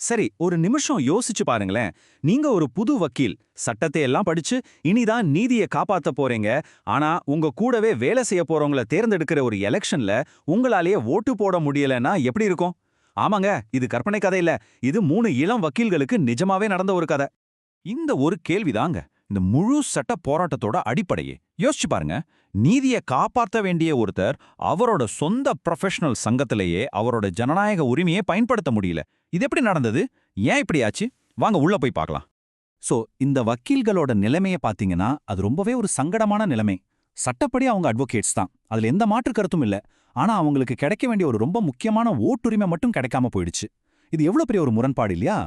சரி, ஒரு நிமிஷம் யோசிச்சு பாருங்களேன். நீங்க ஒரு புது வக்கீல், சட்டத்தை எல்லாம் படிச்சு இனிதான் நீதியை காப்பாத்த போறீங்க. ஆனா உங்க கூடவே வேலை செய்ய போறவங்கள தேர்ந்தெடுக்கிற ஒரு எலெக்ஷன்ல உங்களாலேயே ஓட்டு போட முடியலன்னா எப்படி இருக்கும்? ஆமாங்க, இது கற்பனை கதை இல்ல. இது 3 இளம் வக்கீல்களுக்கு நிஜமாவே நடந்த ஒரு கதை. இந்த ஒரு கேள்விதாங்க இந்த முழு சட்ட போராட்டத்தோட அடிப்படையே. யோசிச்சு பாருங்க. நீதியை காப்பாற்ற வேண்டிய ஒருத்தர் அவரோட சொந்த ப்ரொஃபஷனல் சங்கத்திலேயே அவரோட ஜனநாயக உரிமையை பயன்படுத்த முடியல. இது எப்படி நடந்தது? ஏன் இப்படி ஆச்சு? வாங்க உள்ள போய் பார்க்கலாம். சோ இந்த வக்கீல்களோட நிலைமையை பாத்தீங்கன்னா அது ரொம்பவே ஒரு சங்கடமான நிலைமை. சட்டப்படி அவங்க அட்வொகேட்ஸ் தான், அதுல எந்த மாற்று கருத்தும் இல்ல. ஆனா அவங்களுக்கு கிடைக்க வேண்டிய ஒரு ரொம்ப முக்கியமான ஓட்டுரிமை மட்டும் கிடைக்காம போயிடுச்சு. இது எவ்வளவு பெரிய ஒரு முரண்பாடு இல்லையா?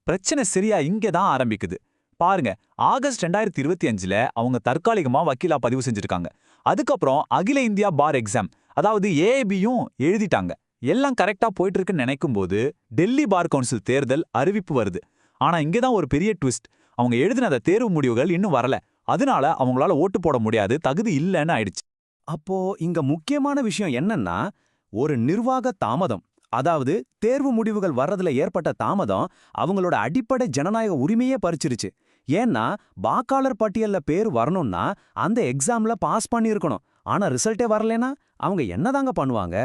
பிரச்சனை சரியா இங்கே தான் ஆரம்பிக்குது. பாருங்க, ஆகஸ்ட் 2025ல அவங்க தற்காலிகமா வக்கீலா பதிவு செஞ்சிருக்காங்க. அதுக்கப்புறம் அகில இந்தியா பார் எக்ஸாம், அதாவது ஏஏபியும் எழுதிட்டாங்க. எல்லாம் கரெக்டா போயிட்டு இருக்குன்னு நினைக்கும் போது டெல்லி பார் கவுன்சில் தேர்தல் அறிவிப்பு வருது. ஆனா இங்கே தான் ஒரு பெரிய ட்விஸ்ட். அவங்க எழுதின அந்த தேர்வு முடிவுகள் இன்னும் வரல. அதனால அவங்களால ஓட்டு போட முடியாது, தகுதி இல்லைன்னு ஆயிடுச்சு. அப்போ இங்க முக்கியமான விஷயம் என்னன்னா, ஒரு நிர்வாக தாமதம். அதாவது தேர்வு முடிவுகள் வர்றதுல ஏற்பட்ட தாமதம் அவங்களோட அடிப்படை ஜனநாயக உரிமையே பறிச்சிருச்சு. ஏன்னா வாக்காளர் பட்டியல்ல பேர் வரணும்னா அந்த எக்ஸாம்ல பாஸ் பண்ணியிருக்கணும். ஆனா ரிசல்ட்டே வரலனா அவங்க என்னதாங்க பண்ணுவாங்க?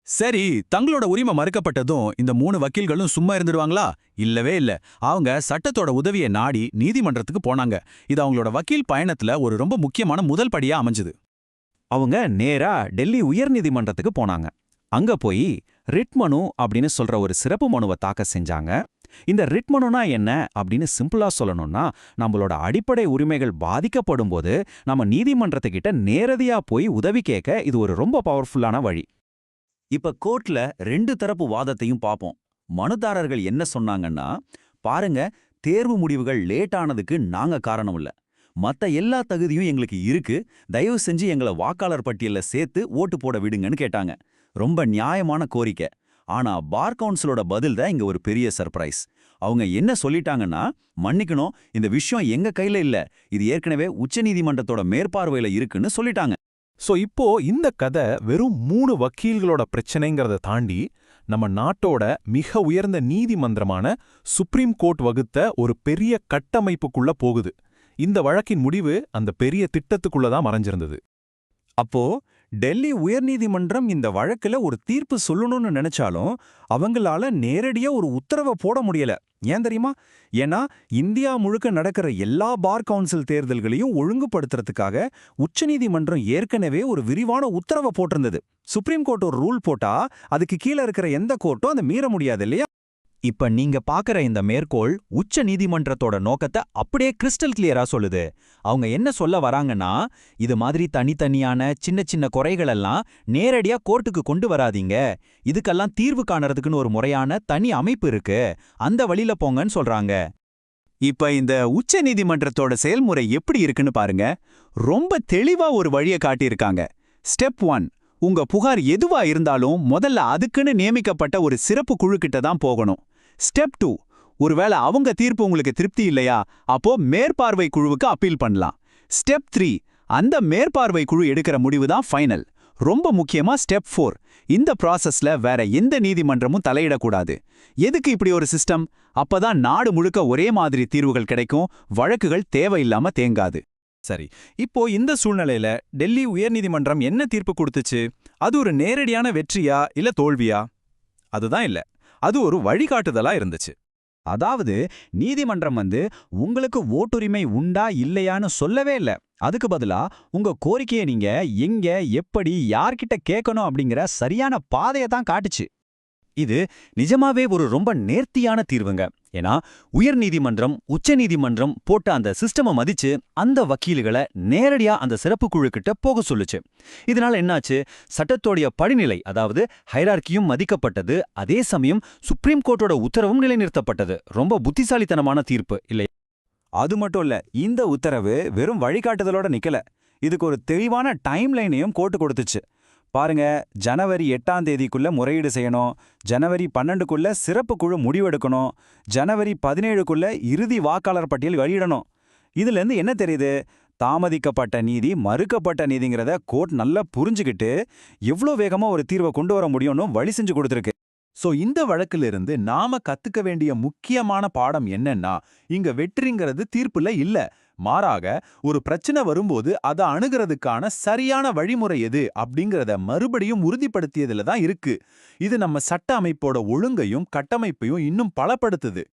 சரி, தங்களோட உரிமை மறுக்கப்பட்டதும் இந்த 3 வக்கீல்களும் சும்மா இருந்துடுவாங்களா? இல்லவே இல்ல. அவங்க சட்டத்தோட உதவியை நாடி நீதிமன்றத்துக்கு போனாங்க. இது அவங்களோட வக்கீல் பயணத்துல ஒரு ரொம்ப முக்கியமான முதல் படியா அமைஞ்சுது. அவங்க நேரா டெல்லி உயர்நீதிமன்றத்துக்கு போனாங்க. அங்க போய் ரிட் மனு அப்படின்னு சொல்ற ஒரு சிறப்பு மனுவை தாக்கல் செஞ்சாங்க. இந்த ரிட் மனுனா என்ன அப்படின்னு சிம்பிளா சொல்லணும்னா, நம்மளோட அடிப்படை உரிமைகள் பாதிக்கப்படும் போது நம்ம நீதிமன்றத்துக்கிட்ட நேரடியா போய் உதவி கேட்க இது ஒரு ரொம்ப பவர்ஃபுல்லான வழி. இப்ப கோர்ட்ல 2 தரப்பு வாதத்தையும் பார்ப்போம். மனுதாரர்கள் என்ன சொன்னாங்கன்னா, பாருங்க, தேர்வு முடிவுகள் லேட் ஆனதுக்கு நாங்க காரணம் இல்ல. மத்த எல்லா தகுதியும் எங்களுக்கு இருக்கு. தயவு செஞ்சு எங்களை வாக்காளர் பட்டியல்ல சேர்த்து ஓட்டு போட விடுங்கன்னு கேட்டாங்க. ரொம்ப நியாயமான கோரிக்கை. ஆனா பார் கவுன்சிலோட பதில் தான் இங்க ஒரு பெரிய சர்ப்ரைஸ். அவங்க என்ன சொல்லிட்டாங்கன்னா, மன்னிக்கணும், இந்த விஷயம் எங்க கையில இல்ல. இது ஏற்கனவே உச்சநீதிமன்றத்தோட மேற்பார்வையில இருக்குன்னு சொல்லிட்டாங்க. சோ இப்போ இந்த கதை வெறும் 3 வக்கீல்களோட பிரச்சனைங்கிறத தாண்டி நம்ம நாட்டோட மிக உயர்ந்த நீதிமன்றமான சுப்ரீம் கோர்ட் வகுத்த ஒரு பெரிய கட்டமைப்புக்குள்ள போகுது. இந்த வழக்கின் முடிவு அந்த பெரிய திட்டத்துக்குள்ள தான் மறைஞ்சிருந்தது. அப்போ டெல்லி உயர்நீதிமன்றம் இந்த வழக்குல ஒரு தீர்ப்பு சொல்லணும்னு நினைச்சாலும் அவங்களால நேரடியா ஒரு உத்தரவை போட முடியல. ஏன் தெரியுமா? ஏன்னா இந்தியா முழுக்க நடக்கிற எல்லா பார் கவுன்சில் தேர்தல்களையும் ஒழுங்குபடுத்துறதுக்காக உச்சநீதிமன்றம் ஏற்கனவே ஒரு விரிவான உத்தரவை போட்டிருந்தது. சுப்ரீம் கோர்ட் ஒரு ரூல் போட்டா அதுக்கு கீழே இருக்கிற எந்த கோர்ட்டும் அதை மீற முடியாது இல்லையா? இப்ப நீங்க பாக்குற இந்த மேற்கோள் உச்ச நீதிமன்றத்தோட நோக்கத்தை அப்படியே கிறிஸ்டல் கிளியரா சொல்லுது. அவங்க என்ன சொல்ல வராங்கன்னா, இது மாதிரி தனித்தனியான சின்ன சின்ன குறைகளெல்லாம் நேரடியா கோர்ட்டுக்கு கொண்டு வராதீங்க. இதுக்கெல்லாம் தீர்வு காணறதுக்குன்னு ஒரு முறையான தனி அமைப்பு இருக்கு. அந்த வழியில போங்கன்னு சொல்றாங்க. இப்ப இந்த உச்ச நீதிமன்றத்தோட செயல்முறை எப்படி இருக்குன்னு பாருங்க. ரொம்ப தெளிவா ஒரு வழியை காட்டியிருக்காங்க. ஸ்டெப் 1, உங்க புகார் எதுவா இருந்தாலும் முதல்ல அதுக்குன்னு நியமிக்கப்பட்ட ஒரு சிறப்பு குழுக்கிட்ட தான் போகணும். ஸ்டெப் 2, ஒருவேளை அவங்க தீர்ப்பு உங்களுக்கு திருப்தி இல்லையா, அப்போ மேற்பார்வை குழுவுக்கு அப்பீல் பண்ணலாம். ஸ்டெப் 3, அந்த மேற்பார்வை குழு எடுக்கிற முடிவு தான் ஃபைனல். ரொம்ப முக்கியமா ஸ்டெப் 4, இந்த ப்ராசஸ்ல வேற எந்த நீதிமன்றமும் தலையிடக்கூடாது. எதுக்கு இப்படி ஒரு சிஸ்டம்? அப்பதான் நாடு முழுக்க ஒரே மாதிரி தீர்வுகள் கிடைக்கும், வழக்குகள் தேவையில்லாம தேங்காது. சரி, இப்போ இந்த சூழ்நிலையில டெல்லி உயர்நீதிமன்றம் என்ன தீர்ப்பு கொடுத்துச்சு? அது ஒரு நேரடியான வெற்றியா இல்ல தோல்வியா? அதுதான் இல்ல. அது ஒரு வழிகாட்டுதலா இருந்துச்சு. அதாவது நீதிமன்றம் உங்களுக்கு ஓட்டுரிமை உண்டா இல்லையான்னு சொல்லவே இல்ல. அதுக்கு பதிலா உங்க கோரிக்கையை நீங்க எங்க, எப்படி, யார்கிட்ட கேட்கணும் அப்படிங்கிற சரியான பாதையை தான் காட்டுச்சு. இது நிஜமாவே ஒரு ரொம்ப நேர்த்தியான தீர்வுங்க. ஏன்னா உயர்நீதிமன்றம் உச்சநீதிமன்றம் போட்ட அந்த சிஸ்டமை மதிச்சு அந்த வக்கீல்களை நேரடியா அந்த சிறப்பு குழுக்கிட்ட போக சொல்லுச்சு. இதனால என்னாச்சு? சட்டத்தோடைய படிநிலை, அதாவது ஹைரார்கியும் மதிக்கப்பட்டது. அதே சமயம் சுப்ரீம் கோர்ட்டோட உத்தரவும் நிலைநிறுத்தப்பட்டது. ரொம்ப புத்திசாலித்தனமான தீர்ப்பு இல்லை? அது மட்டும் இல்ல, இந்த உத்தரவு வெறும் வழிகாட்டுதலோட நிக்கல. இதுக்கு ஒரு தெளிவான டைம்லைனையும் கோர்ட்டு கொடுத்துச்சு. பாருங்க, ஜனவரி 8ஆம் தேதிக்குள்ள முறையீடு செய்யணும், ஜனவரி 12க்குள்ள சிறப்பு குழு முடிவெடுக்கணும், ஜனவரி 17க்குள்ள இறுதி வாக்காளர் பட்டியல் வெளியிடணும். இதுல இருந்து என்ன தெரியுது? தாமதிக்கப்பட்ட நீதி மறுக்கப்பட்ட நீதிங்கிறத கோர்ட் நல்லா புரிஞ்சுக்கிட்டு எவ்வளோ வேகமா ஒரு தீர்வை கொண்டு வர முடியும்னு வழி செஞ்சு கொடுத்துருக்கு. சோ இந்த வழக்கிலிருந்து நாம கத்துக்க வேண்டிய முக்கியமான பாடம் என்னன்னா, இங்க வெற்றிங்கிறது தீர்ப்புல இல்ல. மாறாக ஒரு பிரச்சனை வரும்போது அதை அணுகிறதுக்கான சரியான வழிமுறை எது அப்படிங்கறத மறுபடியும் உறுதிப்படுத்தியதுல தான் இருக்கு. இது நம்ம சட்ட அமைப்போட ஒழுங்கையும் கட்டமைப்பையும் இன்னும் பலப்படுத்துது.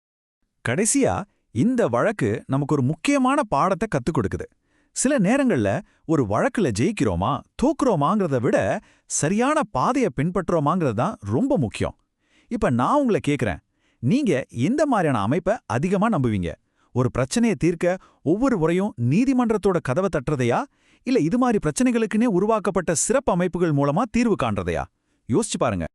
கடைசியா இந்த வழக்கு நமக்கு ஒரு முக்கியமான பாடத்தை கத்துக் கொடுக்குது. சில நேரங்கள்ல ஒரு வழக்குல ஜெயிக்கிறோமா தோக்குறோமாங்கிறத விட சரியான பாதையை பின்பற்றுறோமாங்கிறது தான் ரொம்ப முக்கியம். இப்ப நான் உங்களை கேக்குறேன், நீங்க எந்த மாதிரியான அமைப்பை அதிகமா நம்புவீங்க? ஒரு பிரச்சனையை தீர்க்க ஒவ்வொரு முறையும் நீதிமன்றத்தோட கதவை தட்டுறதையா, இல்ல இது மாதிரி பிரச்சனைகளுக்குன்னே உருவாக்கப்பட்ட சிறப்பு அமைப்புகள் மூலமா தீர்வு காண்றதையா? யோசிச்சு பாருங்க.